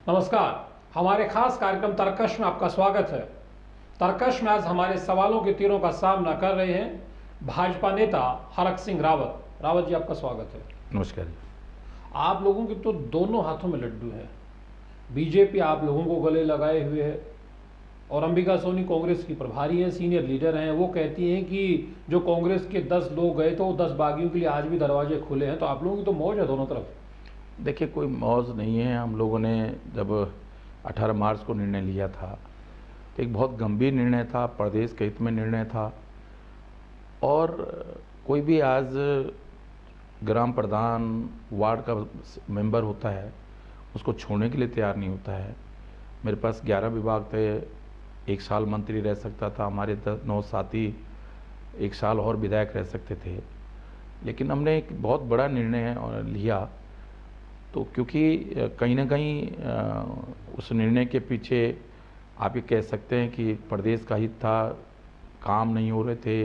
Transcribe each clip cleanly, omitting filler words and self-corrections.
नमस्कार। हमारे खास कार्यक्रम तर्कश में आपका स्वागत है। तर्कश में आज हमारे सवालों के तीरों का सामना कर रहे हैं भाजपा नेता हरक सिंह रावत। रावत जी, आपका स्वागत है। नमस्कार जी। आप लोगों के तो दोनों हाथों में लड्डू हैं। बीजेपी आप लोगों को गले लगाए हुए है और अंबिका सोनी कांग्रेस की प्रभारी हैं, सीनियर लीडर हैं। वो कहती हैं कि जो कांग्रेस के 10 लोग गए तो 10 बागियों के लिए आज भी दरवाजे खुले हैं। तो आप लोगों की तो मौज है दोनों तरफ। देखिए, कोई मौज नहीं है। हम लोगों ने जब 18 मार्च को निर्णय लिया था तो एक बहुत गंभीर निर्णय था, प्रदेश के हित में निर्णय था। और कोई भी आज ग्राम प्रधान, वार्ड का मेंबर होता है, उसको छोड़ने के लिए तैयार नहीं होता है। मेरे पास 11 विभाग थे, 1 साल मंत्री रह सकता था। हमारे 9 साथी 1 साल और विधायक रह सकते थे। लेकिन हमने एक बहुत बड़ा निर्णय लिया। तो क्योंकि कहीं ना कहीं उस निर्णय के पीछे आप ये कह सकते हैं कि प्रदेश का हित था, काम नहीं हो रहे थे,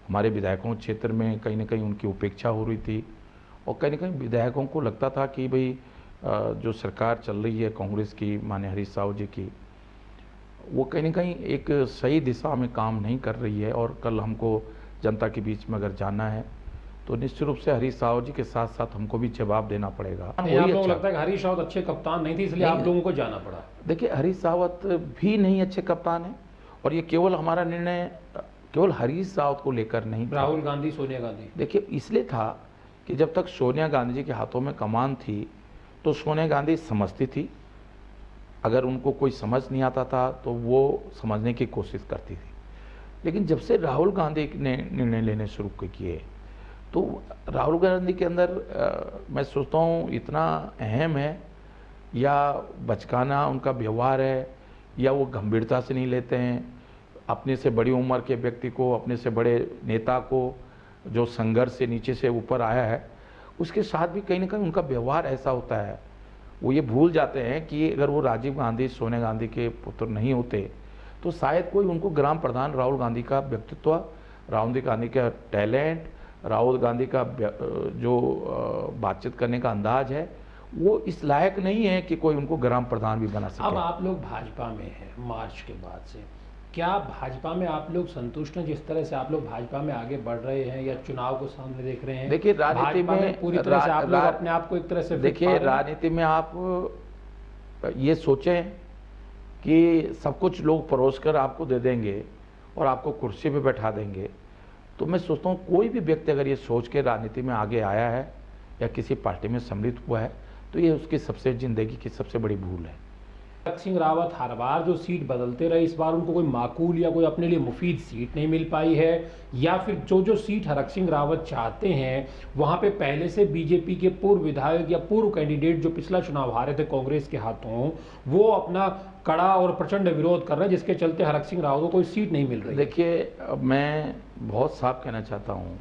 हमारे विधायकों क्षेत्र में कहीं ना कहीं उनकी उपेक्षा हो रही थी। और कहीं ना कहीं विधायकों को लगता था कि भाई जो सरकार चल रही है कांग्रेस की, माननीय हरीश रावत जी की, वो कहीं ना कहीं एक सही दिशा में काम नहीं कर रही है। और कल हमको जनता के बीच में अगर जाना है तो निश्चित रूप से हरीश रावत जी के साथ साथ हमको भी जवाब देना पड़ेगा। आप लोगों को लगता है कि हरीश रावत अच्छे कप्तान नहीं थे, इसलिए आप लोगों को जाना पड़ा। देखिए, हरीश रावत भी नहीं अच्छे कप्तान है। और ये केवल हमारा निर्णय केवल हरीश रावत को लेकर नहीं था। राहुल गांधी, सोनिया गांधी, देखिए, इसलिए था कि जब तक सोनिया गांधी जी के हाथों में कमान थी तो सोनिया गांधी समझती थी। अगर उनको कोई समझ नहीं आता था तो वो समझने की कोशिश करती थी। लेकिन जब से राहुल गांधी ने निर्णय लेने शुरू किए तो राहुल गांधी के अंदर मैं सोचता हूँ इतना अहम है, या बचकाना उनका व्यवहार है, या वो गंभीरता से नहीं लेते हैं अपने से बड़ी उम्र के व्यक्ति को, अपने से बड़े नेता को जो संघर्ष से नीचे से ऊपर आया है, उसके साथ भी कहीं ना कहीं उनका व्यवहार ऐसा होता है। वो ये भूल जाते हैं कि अगर वो राजीव गांधी, सोनिया गांधी के पुत्र नहीं होते तो शायद कोई उनको ग्राम प्रधान राहुल गांधी का व्यक्तित्व, राहुल गांधी का टैलेंट, राहुल गांधी का जो बातचीत करने का अंदाज है, वो इस लायक नहीं है कि कोई उनको ग्राम प्रधान भी बना सके। अब आप लोग भाजपा में हैं मार्च के बाद से, क्या भाजपा में आप लोग संतुष्ट हैं जिस तरह से आप लोग भाजपा में आगे बढ़ रहे हैं या चुनाव को सामने देख रहे हैं? देखिए, राजनीति में पूरी तरह से आप लोग अपने आप को एक तरह से देखिए, राजनीति में आप ये सोचें कि सब कुछ लोग परोस कर आपको दे देंगे और आपको कुर्सी पे बैठा देंगे, तो मैं सोचता हूँ कोई भी व्यक्ति अगर ये सोच के राजनीति में आगे आया है या किसी पार्टी में सम्मिलित हुआ है तो ये उसकी ज़िंदगी की सबसे बड़ी भूल है। हरक सिंह रावत हर बार जो सीट बदलते रहे, इस बार उनको कोई माकूल या कोई अपने लिए मुफीद सीट नहीं मिल पाई है, या फिर जो सीट हरक सिंह रावत चाहते हैं वहां पे पहले से बीजेपी के पूर्व विधायक या पूर्व कैंडिडेट जो पिछला चुनाव हारे थे कांग्रेस के हाथों, वो अपना कड़ा और प्रचंड विरोध कर रहे हैं, जिसके चलते हरक सिंह रावत को कोई सीट नहीं मिल रही। देखिए, मैं बहुत साफ कहना चाहता हूँ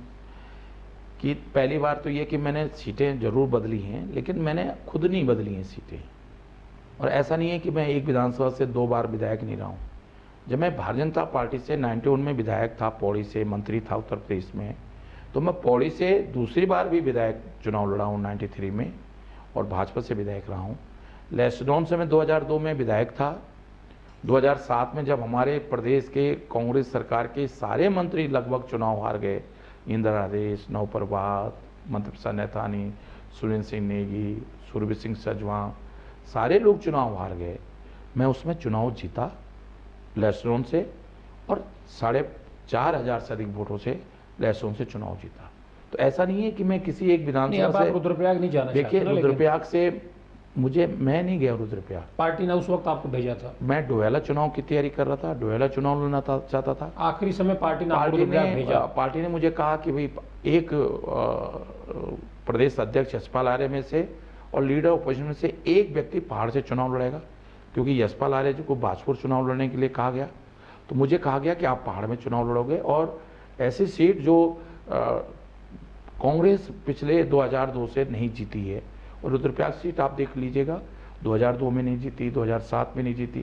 कि पहली बार तो ये कि मैंने सीटें जरूर बदली हैं, लेकिन मैंने खुद नहीं बदली हैं सीटें। और ऐसा नहीं है कि मैं एक विधानसभा से 2 बार विधायक नहीं रहा हूँ। जब मैं भारतीय जनता पार्टी से 91 में विधायक था, पौड़ी से मंत्री था उत्तर प्रदेश में, तो मैं पौड़ी से दूसरी बार भी विधायक चुनाव लड़ा हूँ 93 में, और भाजपा से विधायक रहा हूँ। लेस्डोन से मैं 2002 में विधायक था। 2007 में जब हमारे प्रदेश के कांग्रेस सरकार के सारे मंत्री लगभग चुनाव हार गए, इंदिरा आदेश, नवप्रभात, मंत्री प्रसाद नैथानी, सुरेंद्र सिंह नेगी, सुरभि सिंह सजवा, सारे लोग चुनाव हार गए, मैं उसमें चुनाव जीता लेस्डोन से, और 4,500 से अधिक वोटों से लेस्डोन से चुनाव जीता। तो ऐसा नहीं है कि मैं किसी एक विधानसभा से रुद्रप्रयाग नहीं जाना। देखिए, रुद्रप्रयाग से मैं नहीं गया रुद्रप्रयाग। पार्टी ने उस वक्त आपको भेजा था। मैं डोयला चुनाव की तैयारी कर रहा था, डोयला चुनाव लड़ना चाहता था। आखिरी समय पार्टी ने भेजा। पार्टी ने मुझे कहा कि भाई एक प्रदेश अध्यक्ष यशपाल आर्य में से और लीडर ऑपोजिशन में से एक व्यक्ति पहाड़ से चुनाव लड़ेगा, क्योंकि यशपाल आर्य जी को बाजपुर चुनाव लड़ने के लिए कहा गया। तो मुझे कहा गया कि आप पहाड़ में चुनाव लड़ोगे, और ऐसी सीट जो कांग्रेस पिछले 2002 से नहीं जीती है, और रुद्रप्रयाग सीट आप देख लीजिएगा 2002 में नहीं जीती, 2007 में नहीं जीती।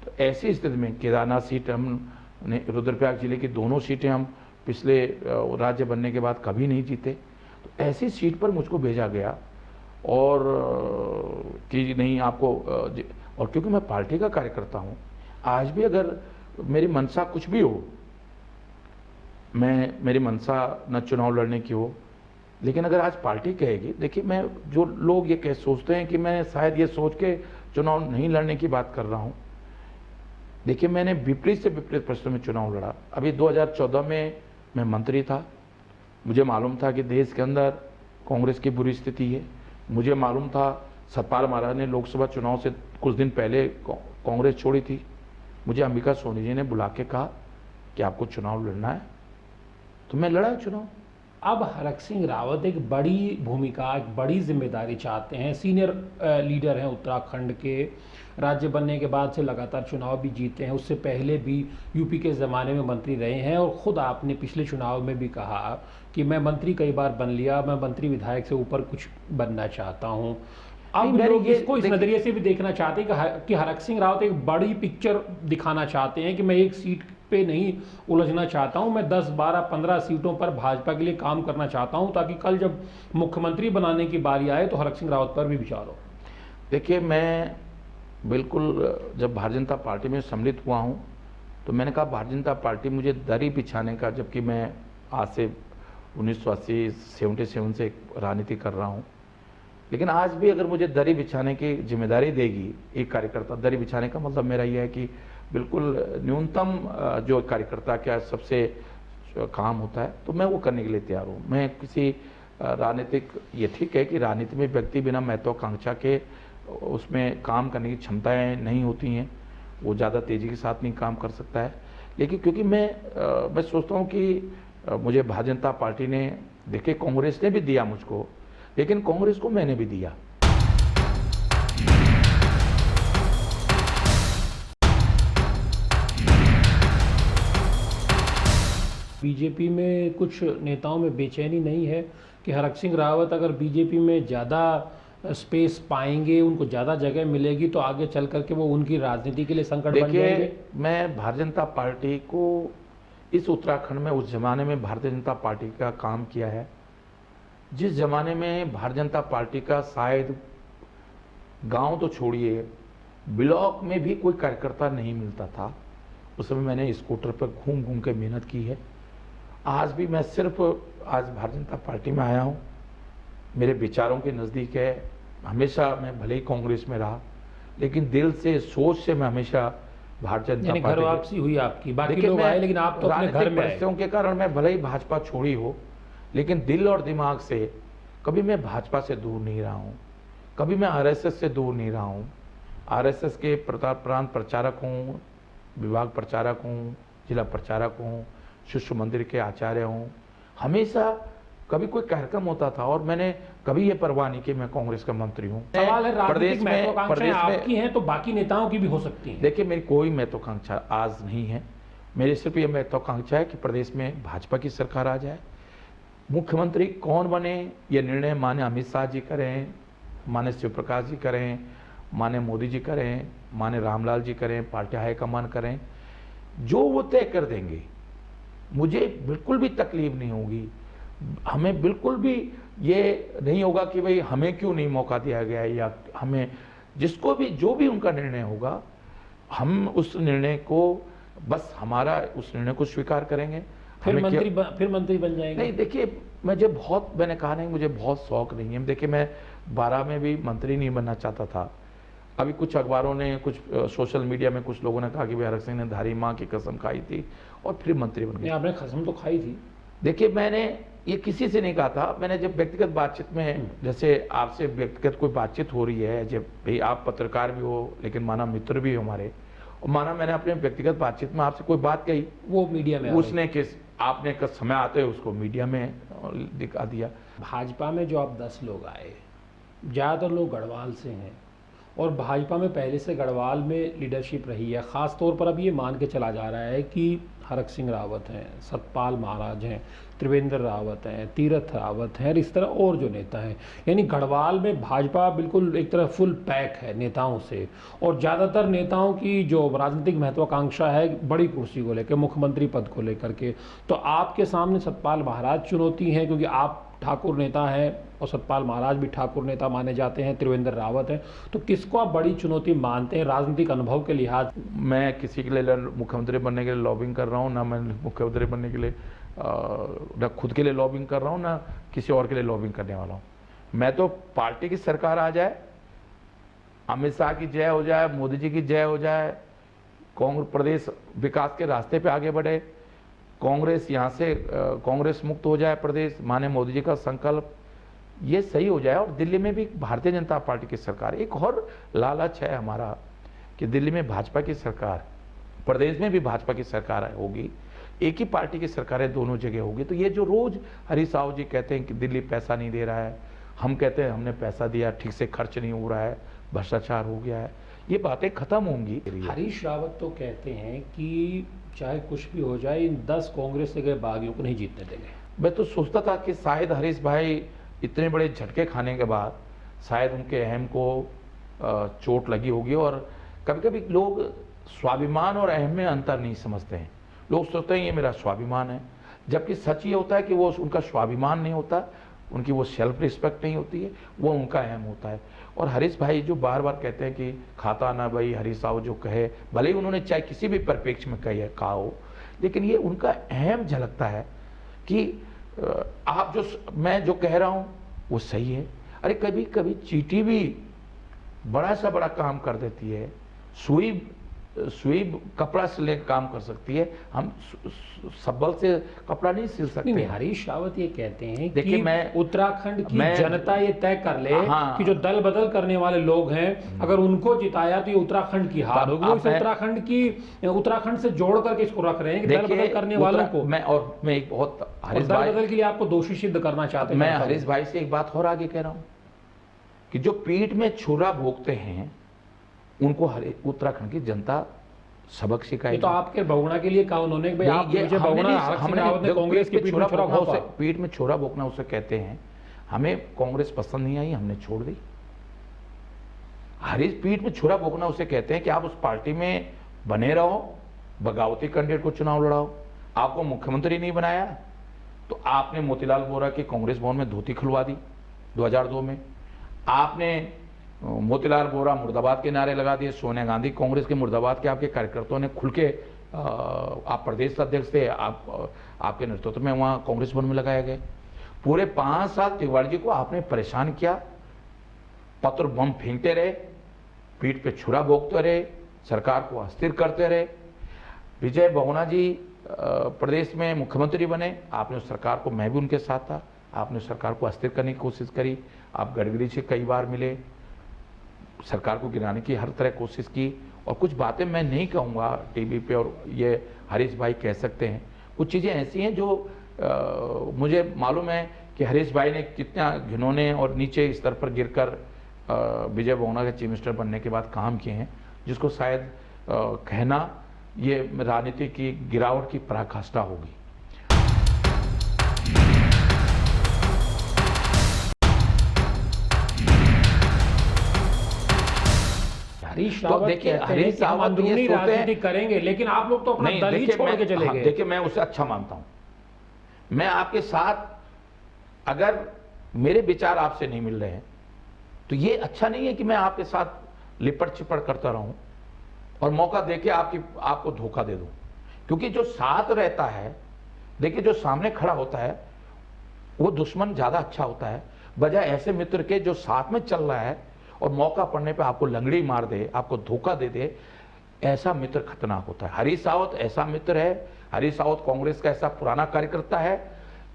तो ऐसी स्थिति में केदारनाथ सीट हमने, रुद्रप्रयाग जिले की दोनों सीटें हम पिछले राज्य बनने के बाद कभी नहीं जीते। तो ऐसी सीट पर मुझको भेजा गया, और कि नहीं आपको और क्योंकि मैं पार्टी का कार्यकर्ता हूँ, आज भी अगर मेरी मंशा कुछ भी हो, मेरी मंशा न चुनाव लड़ने की हो, लेकिन अगर आज पार्टी कहेगी, देखिए मैं जो लोग ये सोचते हैं कि मैं शायद ये सोच के चुनाव नहीं लड़ने की बात कर रहा हूँ, देखिए मैंने विपरीत से विपरीत परिस्थितियों में चुनाव लड़ा। अभी 2014 में मैं मंत्री था, मुझे मालूम था कि देश के अंदर कांग्रेस की बुरी स्थिति है। मुझे मालूम था सतपाल महाराज ने लोकसभा चुनाव से कुछ दिन पहले कांग्रेस छोड़ी थी। मुझे अंबिका सोनी जी ने बुला के कहा कि आपको चुनाव लड़ना है, तो मैं लड़ा चुनाव। अब हरक सिंह रावत एक बड़ी भूमिका, एक बड़ी जिम्मेदारी चाहते हैं। सीनियर लीडर हैं उत्तराखंड के, राज्य बनने के बाद से लगातार चुनाव भी जीते हैं, उससे पहले भी यूपी के ज़माने में मंत्री रहे हैं, और ख़ुद आपने पिछले चुनाव में भी कहा कि मैं मंत्री कई बार बन लिया, मैं मंत्री विधायक से ऊपर कुछ बनना चाहता हूँ। अब लोग इसको इस नज़रिए से भी देखना चाहते हैं कि हरक सिंह रावत एक बड़ी पिक्चर दिखाना चाहते हैं कि मैं एक सीट पे नहीं उलझना चाहता हूं, मैं 10, 12, 15 सीटों पर भाजपा के लिए काम करना चाहता हूं, ताकि कल जब मुख्यमंत्री बनाने की बारी आए तो हरक सिंह रावत पर भी विचार हो। देखिए मैं बिल्कुल जब भारतीय जनता पार्टी में सम्मिलित हुआ हूं तो मैंने कहा भारतीय जनता पार्टी मुझे दरी बिछाने का, जबकि मैं आज से 1977 से राजनीति कर रहा हूं, लेकिन आज भी अगर मुझे दरी बिछाने की जिम्मेदारी देगी एक कार्यकर्ता, दरी बिछाने का मतलब मेरा यह है कि बिल्कुल न्यूनतम जो कार्यकर्ता का सबसे काम होता है तो मैं वो करने के लिए तैयार हूँ। मैं किसी राजनीतिक, ये ठीक है कि राजनीति में व्यक्ति बिना महत्वाकांक्षा के उसमें काम करने की क्षमताएं नहीं होती हैं, वो ज़्यादा तेज़ी के साथ नहीं काम कर सकता है, लेकिन क्योंकि मैं सोचता हूँ कि मुझे भारतीय जनता पार्टी ने, देखिए कांग्रेस ने भी दिया मुझको, लेकिन कांग्रेस को मैंने भी दिया। बीजेपी में कुछ नेताओं में बेचैनी नहीं है कि हरक सिंह रावत अगर बीजेपी में ज़्यादा स्पेस पाएंगे, उनको ज़्यादा जगह मिलेगी, तो आगे चल करके वो उनकी राजनीति के लिए संकट बन जाएंगे? देखिए मैं भारतीय जनता पार्टी को इस उत्तराखंड में उस जमाने में भारतीय जनता पार्टी का काम किया है जिस जमाने में भारतीय जनता पार्टी का शायद गांव तो छोड़िए, ब्लॉक में भी कोई कार्यकर्ता नहीं मिलता था। उस समय मैंने स्कूटर पर घूम घूम के मेहनत की है। आज भी मैं सिर्फ आज भारतीय जनता पार्टी में आया हूँ, मेरे विचारों के नज़दीक है। हमेशा मैं भले ही कांग्रेस में रहा, लेकिन दिल से, सोच से मैं हमेशा भारतीय जनता पार्टी। घर वापसी हुई आपकी, बाकी लोग आए लेकिन आप तो अपने घर में आए। परिस्थितियों के कारण मैं भले ही भाजपा छोड़ी हो, लेकिन दिल और दिमाग से कभी मैं भाजपा से दूर नहीं रहा हूँ, कभी मैं आरएसएस से दूर नहीं रहा हूँ। आरएसएस के प्रांत प्रचारक हूँ, विभाग प्रचारक हूँ, जिला प्रचारक हूँ, शिशु मंदिर के आचार्य हूँ। हमेशा कभी कोई कार्यक्रम होता था और मैंने कभी ये परवाह नहीं कि मैं कांग्रेस का मंत्री हूँ। सवाल है प्रदेश में आपकी है तो बाकी नेताओं की भी हो सकती है। देखिए मेरी कोई महत्वाकांक्षा आज नहीं है, मेरी सिर्फ ये महत्वाकांक्षा है कि प्रदेश में भाजपा की सरकार आ जाए। मुख्यमंत्री कौन बने ये निर्णय माननीय अमित शाह जी करें, माननीय शिव प्रकाश जी करें, माननीय मोदी जी करें, माननीय रामलाल जी करें, पार्टी हाईकमान करें, जो वो तय कर देंगे। मुझे बिल्कुल भी तकलीफ नहीं होगी, हमें बिल्कुल भी ये नहीं होगा कि भाई हमें क्यों नहीं मौका दिया गया है, या हमें जिसको भी जो भी उनका निर्णय होगा हम उस निर्णय को, बस हमारा उस निर्णय को स्वीकार करेंगे। फिर मंत्री बन जाएंगे? नहीं, देखिए मैंने कहा नहीं, मुझे बहुत शौक नहीं है। देखिए मैं 12 में भी मंत्री नहीं बनना चाहता था। अभी कुछ अखबारों ने, कुछ सोशल मीडिया में कुछ लोगों ने कहा कि भाई हरक सिंह ने धारी माँ की कसम खाई थी और फिर मंत्री बन गए। आपने कसम तो खाई थी। देखिए मैंने ये किसी से नहीं कहा था, मैंने जब व्यक्तिगत बातचीत में, जैसे आपसे व्यक्तिगत कोई बातचीत हो रही है, जब भाई आप पत्रकार भी हो लेकिन माना मित्र भी हो हमारे, और माना मैंने अपने व्यक्तिगत बातचीत में आपसे कोई बात कही, वो मीडिया में उसने आपने समय आते हुए उसको मीडिया में दिखा दिया। भाजपा में जो आप 10 लोग आए, ज़्यादातर लोग गढ़वाल से हैं और भाजपा में पहले से गढ़वाल में लीडरशिप रही है। ख़ास तौर पर अब ये मान के चला जा रहा है कि हरक सिंह रावत हैं, सतपाल महाराज हैं, त्रिवेंद्र रावत हैं, तीरथ रावत हैं, और इस तरह और जो नेता हैं, यानी गढ़वाल में भाजपा बिल्कुल एक तरह फुल पैक है नेताओं से। और ज़्यादातर नेताओं की जो राजनीतिक महत्वाकांक्षा है बड़ी कुर्सी को लेकर, मुख्यमंत्री पद को लेकर के, तो आपके सामने सतपाल महाराज चुनौती हैं, क्योंकि आप ठाकुर नेता हैं और सतपाल महाराज भी ठाकुर नेता माने जाते हैं, त्रिवेंद्र रावत हैं, तो किसको आप बड़ी चुनौती मानते हैं राजनीतिक अनुभव के लिहाज? मैं किसी के लिए मुख्यमंत्री बनने के लिए लॉबिंग कर रहा हूँ, ना मैं मुख्यमंत्री बनने के लिए ना खुद के लिए लॉबिंग कर रहा हूँ, ना किसी और के लिए लॉबिंग करने वाला हूँ। मैं तो पार्टी की सरकार आ जाए, अमित शाह की जय हो जाए, मोदी जी की जय हो जाए, कांग्रेस प्रदेश विकास के रास्ते पे आगे बढ़े, कांग्रेस यहाँ से कांग्रेस मुक्त हो जाए प्रदेश, माने मोदी जी का संकल्प ये सही हो जाए, और दिल्ली में भी भारतीय जनता पार्टी की सरकार। एक और लालच है हमारा कि दिल्ली में भाजपा की सरकार, प्रदेश में भी भाजपा की सरकार होगी, एक ही पार्टी की सरकारें दोनों जगह होगी। तो ये जो रोज हरीश रावत जी कहते हैं कि दिल्ली पैसा नहीं दे रहा है, हम कहते हैं हमने पैसा दिया, ठीक से खर्च नहीं हो रहा है, भ्रष्टाचार हो गया है, ये बातें खत्म होंगी। हरीश रावत तो कहते हैं कि चाहे कुछ भी हो जाए, इन 10 कांग्रेस से गए बागियों को नहीं जीतने देंगे। मैं तो सोचता था कि शायद हरीश भाई इतने बड़े झटके खाने के बाद शायद उनके अहम को चोट लगी होगी, और कभी कभी लोग स्वाभिमान और अहम में अंतर नहीं समझते हैं। लोग सोचते हैं ये मेरा स्वाभिमान है, जबकि सच ये होता है कि वो उनका स्वाभिमान नहीं होता, उनकी वो सेल्फ रिस्पेक्ट नहीं होती है, वो उनका अहम होता है। और हरीश भाई जो बार बार कहते हैं कि खाता ना भाई हरीश रावत जो कहे, भले ही उन्होंने चाहे किसी भी परिप्रेक्ष्य में कहा हो, लेकिन ये उनका अहम झलकता है कि आप जो मैं जो कह रहा हूं वो सही है। अरे कभी कभी चींटी भी बड़ा सा बड़ा काम कर देती है, सुई कपड़ा सिलने का काम कर सकती है, हम सबल से कपड़ा नहीं सिल सकते। नहीं, हरीश रावत ये कहते हैं देखिए, कि मैं उत्तराखंड की जनता ये तय कर ले कि जो दल बदल करने वाले लोग हैं, अगर उनको जिताया तो ये उत्तराखंड की हार होगी। उत्तराखंड से जोड़ करके इसको रख रहे हैं कि दल बदल करने वालों को। मैं एक बहुत हरीश भाई दल बदल के लिए आपको दोषी सिद्ध करना चाहते हैं। मैं हरीश भाई से एक बात और आगे कह रहा हूं कि जो पीठ में छुरा भोगते हैं उनको उत्तराखंड की जनता सबक सिखाएगी। तो आपके बहुगुणा के लिए कहा उन्होंने कि भाई आप मुझे हमने कांग्रेस की पीठ में छोरा भोगना उसे कहते हैं। हमें कांग्रेस पसंद नहीं आई, हमने छोड़ दी। हरीश पीठ में छोरा भोगना उसे कहते हैं कि आप उस पार्टी में बने रहो, बगावती कैंडिडेट को चुनाव लड़ाओ। आपको मुख्यमंत्री नहीं बनाया तो आपने मोतीलाल वोरा की कांग्रेस भवन में धोती खुलवा दी 2002 में। आपने मोतीलाल वोरा मुर्दाबाद के नारे लगा दिए, सोनिया गांधी कांग्रेस के मुर्दाबाद के आपके कार्यकर्ताओं ने खुल के आप प्रदेश अध्यक्ष थे, आपके नेतृत्व में वहां कांग्रेस भवन में लगाए गए। पूरे 5 साल तिवारी जी को आपने परेशान किया, पत्र बम फेंकते रहे, पीठ पे छुरा भोगते रहे, सरकार को अस्थिर करते रहे। विजय बहुगुणा जी प्रदेश में मुख्यमंत्री बने, आपने उस सरकार को, मैं भी उनके साथ था, आपने सरकार को अस्थिर करने की कोशिश करी। आप गडकरी से कई बार मिले, सरकार को गिराने की हर तरह कोशिश की। और कुछ बातें मैं नहीं कहूँगा टीवी पे, और ये हरीश भाई कह सकते हैं। कुछ चीज़ें ऐसी हैं जो मुझे मालूम है कि हरीश भाई ने कितना घिनौने और नीचे स्तर पर गिरकर विजय बहुगुणा के चीफ मिनिस्टर बनने के बाद काम किए हैं, जिसको शायद कहना ये राजनीति की गिरावट की पराकाष्ठा होगी। हरीश रावत देखिए, हरीश रावत अंदरूनी राजनीति करेंगे, लेकिन आप लोग तो अपना दल ही छोड़ के चले गए। देखिए, मैं उसे अच्छा मानता हूं। मैं आपके साथ, अगर मेरे विचार आपसे नहीं मिल रहे हैं तो ये अच्छा नहीं है कि मैं आपके साथ लिपट चिपट करता रहूं और मौका देके आपको धोखा दे दूं। क्योंकि जो साथ रहता है, देखिए जो सामने खड़ा होता है वो दुश्मन ज्यादा अच्छा होता है, बजाय ऐसे मित्र के जो साथ में चल रहा है और मौका पड़ने पे आपको लंगड़ी मार दे, आपको धोखा दे दे। ऐसा मित्र खतरनाक होता है। हरीश रावत ऐसा मित्र है। हरीश रावत कांग्रेस का ऐसा पुराना कार्यकर्ता है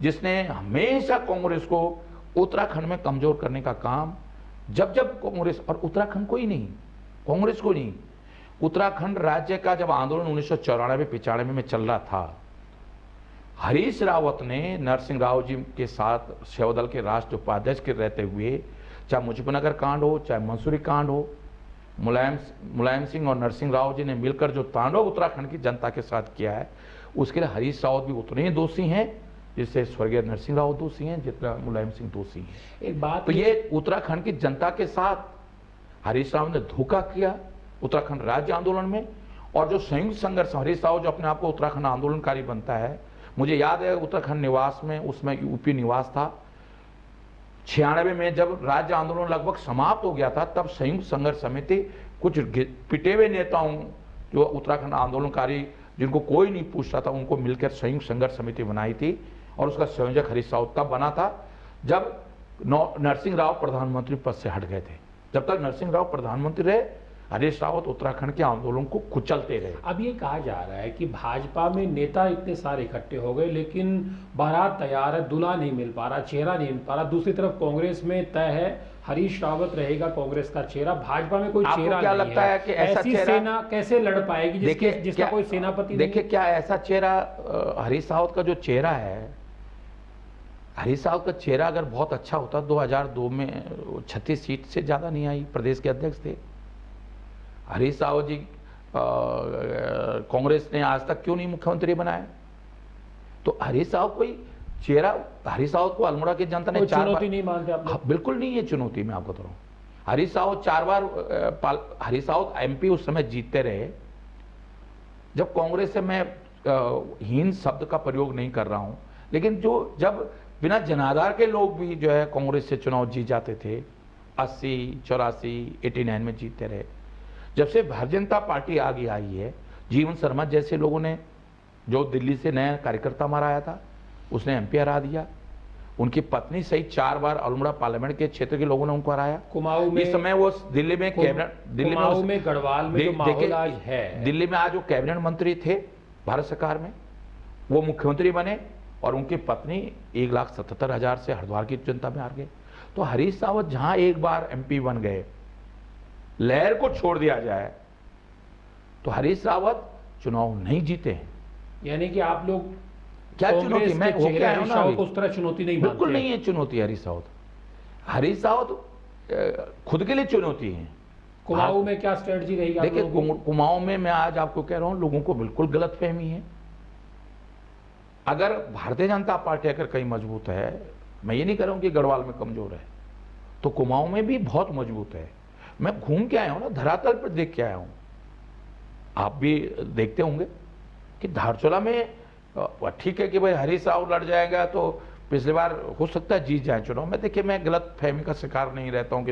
जिसने हमेशा कांग्रेस को उत्तराखंड में कमजोर करने का काम, जब कांग्रेस, और उत्तराखंड को ही नहीं, कांग्रेस को नहीं, उत्तराखंड राज्य का जब आंदोलन 1994-95 में चल रहा था, हरीश रावत ने नरसिंह राव जी के साथ सेवादल के राष्ट्रीय उपाध्यक्ष के रहते हुए, चाहे मुजफ्फरनगर कांड हो, चाहे मंसूरी कांड हो, मुलायम सिंह और नरसिंह राव जी ने मिलकर जो तांडव उत्तराखंड की जनता के साथ किया है, उसके लिए हरीश रावत भी उतने ही दोषी हैं जिससे स्वर्गीय नरसिंह राव दोषी हैं, जितना मुलायम सिंह दोषी हैं। एक बात, तो ये उत्तराखंड की जनता के साथ हरीश रावत ने धोखा किया उत्तराखंड राज्य आंदोलन में। और जो संयुक्त संघर्ष, हरीश रावत जो अपने आप को उत्तराखंड आंदोलनकारी बनता है, मुझे याद है उत्तराखंड निवास में, उसमें यूपी निवास था, 96 में जब राज्य आंदोलन लगभग समाप्त हो गया था, तब संयुक्त संघर्ष समिति कुछ पिटे हुए नेताओं, जो उत्तराखंड आंदोलनकारी जिनको कोई नहीं पूछ रहा था, उनको मिलकर संयुक्त संघर्ष समिति बनाई थी और उसका संयोजक हरीश रावत तब बना था जब नरसिंह राव प्रधानमंत्री पद से हट गए थे। जब तक नरसिंह राव प्रधानमंत्री रहे, हरीश रावत उत्तराखंड के आंदोलन को कुचलते रहे। अब ये कहा जा रहा है कि भाजपा में नेता इतने सारे इकट्ठे हो गए, लेकिन बारात तैयार है, दूल्हा नहीं मिल पा रहा, चेहरा नहीं मिल पा रहा। दूसरी तरफ कांग्रेस में तय है हरीश रावत रहेगा कांग्रेस का चेहरा, भाजपा में कोई चेहरा क्या नहीं लगता है कि ऐसा चेहरा सेना कैसे लड़ पाएगी जिसका कोई सेनापति? देखिए, क्या ऐसा चेहरा हरीश रावत का जो चेहरा है, हरीश रावत का चेहरा अगर बहुत अच्छा होता, 2002 में 36 सीट से ज्यादा नहीं आई, प्रदेश के अध्यक्ष थे हरीश रावत जी। कांग्रेस ने आज तक क्यों नहीं मुख्यमंत्री बनाया? तो हरीश रावत कोई चेहरा, हरीश रावत को अल्मोड़ा की जनता ने चुनौती नहीं मानते आप? बिल्कुल नहीं है चुनौती, मैं आपको बता रहा हूँ। हरीश रावत 4 बार हरीश रावत एमपी उस समय जीतते रहे, जब कांग्रेस से मैं हीन शब्द का प्रयोग नहीं कर रहा हूं, लेकिन जो जब बिना जनाधार के लोग भी जो है कांग्रेस से चुनाव जीत जाते थे, 80, 84, 89 में जीतते रहे। जब से भारतीय जनता पार्टी आगे आई है, जीवन शर्मा जैसे लोगों ने, जो दिल्ली से नया कार्यकर्ता हमारा आया था, उसने एमपी हरा दिया। उनकी पत्नी सहित 4 बार अल्मोड़ा पार्लियामेंट के क्षेत्र के लोगों ने उनको हराया। कुमाऊं में इस समय वो दिल्ली में कैबिनेट, कुमाऊं में गढ़वाल में जो माहौल आज है, दिल्ली में आज वो कैबिनेट मंत्री थे भारत सरकार में, वो मुख्यमंत्री बने और उनकी पत्नी 1,77,000 से हरिद्वार की जनता में हार गए। तो हरीश रावत जहां एक बार एमपी बन गए, लहर को छोड़ दिया जाए तो हरीश रावत चुनाव नहीं जीते हैं। यानी कि आप लोग क्या चुनौती, मैं हो क्या है ना, उस तरह चुनौती नहीं बिल्कुल नहीं है चुनौती। हरीश रावत खुद के लिए चुनौती है। कुमाऊं में क्या स्ट्रेटजी रहेगी? देखिए, कुमाऊं में मैं आज आपको कह रहा हूं, लोगों को बिल्कुल गलत फहमी है। अगर भारतीय जनता पार्टी अगर कहीं मजबूत है, मैं ये नहीं कह रहा हूं कि गढ़वाल में कमजोर है, तो कुमाऊं में भी बहुत मजबूत है। मैं घूम के आया हूं ना, धरातल पर देख के आया हूं। आप भी देखते होंगे कि धारचूला में ठीक है कि भाई हरीश रावत लड़ जाएगा तो पिछली बार हो सकता है जीत जाए चुनाव में। देखिए, मैं गलत फहमी का शिकार नहीं रहता हूं कि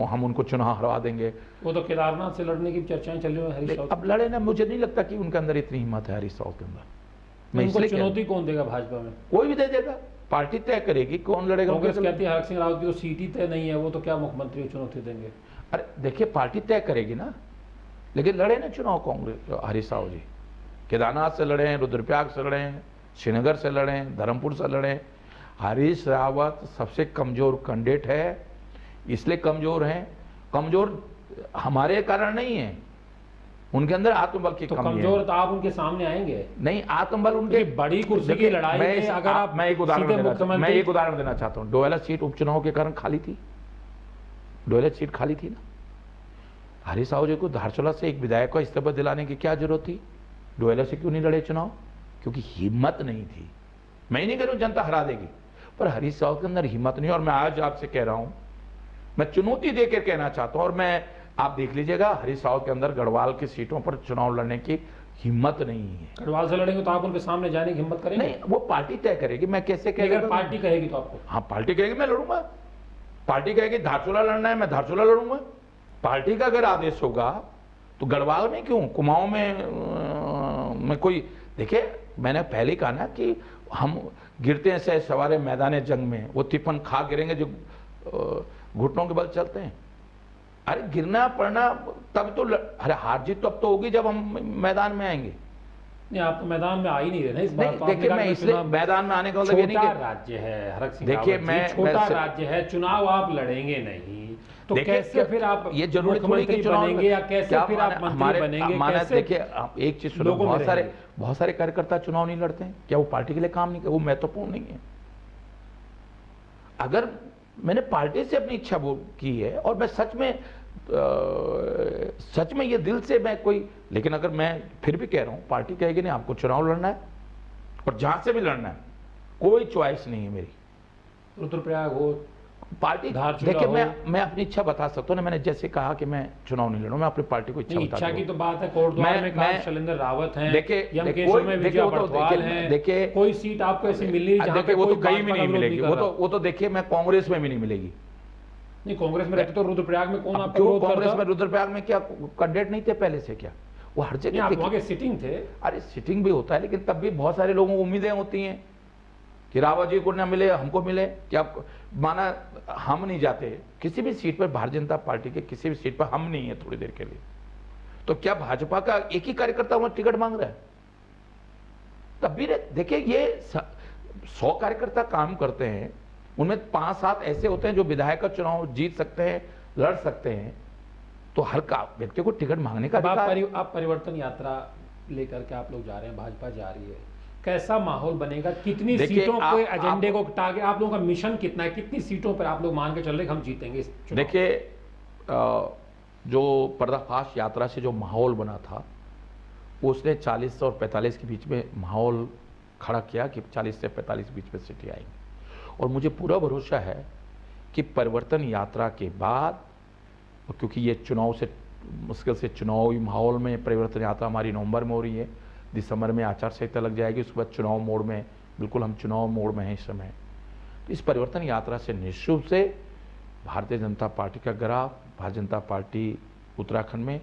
हम उनको चुनाव हरवा देंगे। वो तो केदारनाथ से लड़ने की चर्चाएं चल रही है हरीश रावत। अब लड़े ना, मुझे नहीं लगता कि उनके अंदर इतनी हिम्मत है हरीश रावत के अंदर। मैं इसलिए चुनौती कौन देगा भाजपा में? कोई भी दे देगा, पार्टी तय करेगी कौन लड़ेगा। कांग्रेस कहती है हरक सिंह रावत की तो सीट ही तय नहीं है, वो तो क्या मुख्यमंत्री को चुनौती देंगे? अरे देखिए, पार्टी तय करेगी ना, लेकिन लड़े ना चुनाव कांग्रेस, हरीश रावत जी। केदारनाथ से लड़े, रुद्रप्रयाग से लड़े, श्रीनगर से लड़े, धर्मपुर से लड़े। हरीश रावत सबसे कमजोर कैंडिडेट है। इसलिए कमजोर हैं, कमजोर हमारे कारण नहीं है, उनके अंदर आत्मबल की कमी है। कमजोर तो आप उनके सामने आएंगे नहीं, आत्मबल उनके बड़ी कुर्सी की लड़ाई में अगर आप मैं एक उदाहरण देना चाहता हूं। डोयला सीट उपचुनाव के कारण खाली थी, डोयला सीट खाली थी ना। हरीश रावत जी को धारचूला से एक विधायक को इस्तीफा दिलाने की क्या जरूरत थी? डोयला से क्यों नहीं लड़े चुनाव? क्योंकि हिम्मत नहीं थी। मैं नहीं कह रहा हूं जनता हरा देगी, पर हरीश रावत के अंदर हिम्मत नहीं। और मैं आज आपसे कह रहा हूं, मैं चुनौती देकर कहना चाहता हूं, और मैं आप देख लीजिएगा हरीश रावत के अंदर गढ़वाल की सीटों पर चुनाव लड़ने की हिम्मत नहीं है। गढ़वाल से लड़ेंगे तो आप उनके सामने जाने की हिम्मत करेंगे? नहीं, वो पार्टी तय करेगी। मैं कैसे कहेगा? अगर पार्टी कहेगी तो आपको? हाँ, पार्टी कहेगी मैं लड़ूंगा। पार्टी कहेगी धारचूला लड़ना है, मैं धारचूला लड़ूंगा। पार्टी का अगर आदेश होगा तो गढ़वाल में क्यों, कुमाऊं में कोई। देखिए, मैंने पहले कहा ना कि हम गिरते हैं से सवारे मैदान जंग में, वो तिपन खा गिरेंगे जो घुटनों के बल चलते हैं। अरे गिरना पड़ना तब तो, अरे हार जीत तो अब तो होगी जब हम मैदान में आएंगे। नहीं, आप तो मैदान में आ ही नहीं रहे ना इस बार। तो देखिए, मैं इसलिए मैदान में आने का मतलब ये नहीं कि राज्य है हरक सिंह, देखिए मैं छोटा राज्य है, चुनाव आप लड़ेंगे नहीं तो कैसे फिर आप ये जरूरी थोड़ी कि चुनाव बनेंगे, या कैसे फिर आप मंत्री बनेंगे? कैसे? देखिए, एक चीज सुनो, बहुत सारे कार्यकर्ता चुनाव नहीं लड़ते हैं। क्या वो पार्टी के लिए काम नहीं कर, वो महत्वपूर्ण नहीं है? अगर मैंने पार्टी से अपनी इच्छा वो की है और मैं सच में ये दिल से मैं कोई, लेकिन अगर मैं फिर भी कह रहा हूं, पार्टी कहेगी नहीं आपको चुनाव लड़ना है और जहां से भी लड़ना है, कोई चॉइस नहीं है मेरी। रुद्रप्रयाग हो, पार्टी धारचूला देखिए, हो। मैं अपनी इच्छा बता सकता हूँ ना, मैंने जैसे कहा कि मैं चुनाव नहीं लड़ूंगा, मैं अपनी पार्टी को इच्छा नहीं, बता इच्छा दूं। की तो बात है, कोटद्वार में कहा शैलेंद्र रावत हैं, देखिए यमकेश्वर में विजय वो तो बड़थवाल हैं, देखिए कोई सीट आपको ऐसी मिल नहीं जहां पे देखिए वो कोई तो कहीं भी भाजपा का नहीं विरोध मिलेगी, कर रहा। वो तो देखिए मैं कांग्रेस में भी नहीं मिलेगी। नहीं, कांग्रेस में रहते तो रुद्रप्रयाग में कौन अब आपका क्यों विरोध कांग्रेस करता? में रुद्रप्रयाग में क्या कैंडिडेट नहीं थे पहले से? क्या वो हर नहीं, जगह आप देखिए, वहां के सिटिंग थे। अरे सिटिंग भी होता है, लेकिन तब भी बहुत सारे लोगों को उम्मीदें होती हैं कि रावत जी को ना मिले, हमको मिले। क्या माना हम नहीं जाते किसी भी सीट पर, भारतीय जनता पार्टी के किसी भी सीट पर हम नहीं है थोड़ी देर के लिए, तो क्या भाजपा का एक ही कार्यकर्ता वहां टिकट मांग रहा है? तब भी देखिए, ये 100 कार्यकर्ता काम करते हैं, उनमें 5-7 ऐसे होते हैं जो विधायक का चुनाव जीत सकते हैं, लड़ सकते हैं, तो हर व्यक्ति को टिकट मांगने का अधिकार है। आप परिवर्तन यात्रा लेकर के आप लोग जा रहे हैं, भाजपा जा रही है, कैसा माहौल बनेगा? कितनी सीटों को, एजेंडे को टारगेट, आप लोगों का मिशन कितना है? कितनी सीटों पर आप लोग मान के चल रहे हैं हम जीतेंगे इस चुनाव? देखिए, जो पर्दाफाश यात्रा से जो माहौल बना था, उसने 40 और 45 के बीच में माहौल खड़ा किया कि 40 से 45 के बीच में सीटें आएंगी। और मुझे पूरा भरोसा है कि परिवर्तन यात्रा के बाद, क्योंकि ये चुनाव से मुश्किल से चुनावी माहौल में परिवर्तन यात्रा हमारी नवंबर में हो रही है, दिसंबर में आचार संहिता लग जाएगी, उसके बाद चुनाव मोड में, बिल्कुल हम चुनाव मोड में हैं इस समय। तो इस परिवर्तन यात्रा से निश्चित रूप से भारतीय जनता पार्टी का ग्राफ, भारतीय जनता पार्टी उत्तराखंड में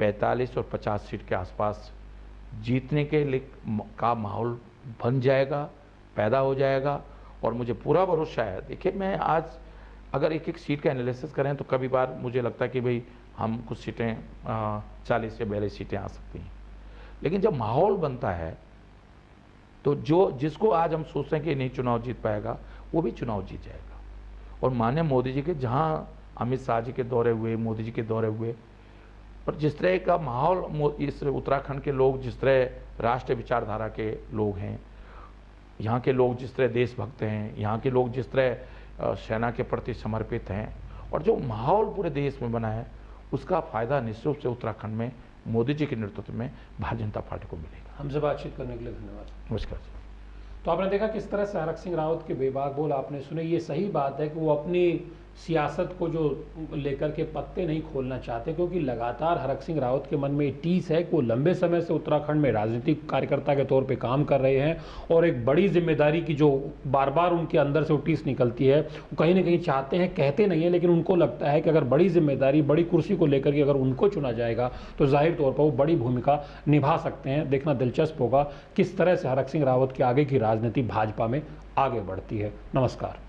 45 और 50 सीट के आसपास जीतने के लिए का माहौल बन जाएगा, पैदा हो जाएगा। और मुझे पूरा भरोसा है, देखिए मैं आज अगर एक एक सीट का एनालिसिस करें तो कभी बार मुझे लगता है कि भाई हम कुछ सीटें 40 या 42 सीटें आ सकती हैं, लेकिन जब माहौल बनता है तो जिसको आज हम सोचते हैं कि नहीं चुनाव जीत पाएगा, वो भी चुनाव जीत जाएगा। और माननीय मोदी जी के, जहां अमित शाह जी के दौरे हुए, मोदी जी के दौरे हुए, और जिस तरह का माहौल इस उत्तराखंड के लोग, जिस तरह राष्ट्रीय विचारधारा के लोग हैं, यहाँ के लोग जिस तरह देशभक्त हैं, यहाँ के लोग जिस तरह सेना के प्रति समर्पित हैं, और जो माहौल पूरे देश में बना है, उसका फायदा निश्चित रूप से उत्तराखंड में मोदी जी के नेतृत्व में भारतीय जनता पार्टी को मिलेगा। हमसे बातचीत करने के लिए धन्यवाद। नमस्कार जी। तो आपने देखा किस तरह से हरक सिंह रावत के बेबाक बोल आपने सुने। ये सही बात है कि वो अपनी सियासत को जो लेकर के पत्ते नहीं खोलना चाहते, क्योंकि लगातार हरक सिंह रावत के मन में ये टीस है कि वो लंबे समय से उत्तराखंड में राजनीतिक कार्यकर्ता के तौर पे काम कर रहे हैं, और एक बड़ी जिम्मेदारी की जो बार बार उनके अंदर से वो टीस निकलती है, वो कहीं ना कहीं चाहते हैं, कहते नहीं है, लेकिन उनको लगता है कि अगर बड़ी जिम्मेदारी, बड़ी कुर्सी को लेकर के अगर उनको चुना जाएगा तो जाहिर तौर पर वो बड़ी भूमिका निभा सकते हैं। देखना दिलचस्प होगा किस तरह से हरक सिंह रावत की आगे की राजनीति भाजपा में आगे बढ़ती है। नमस्कार।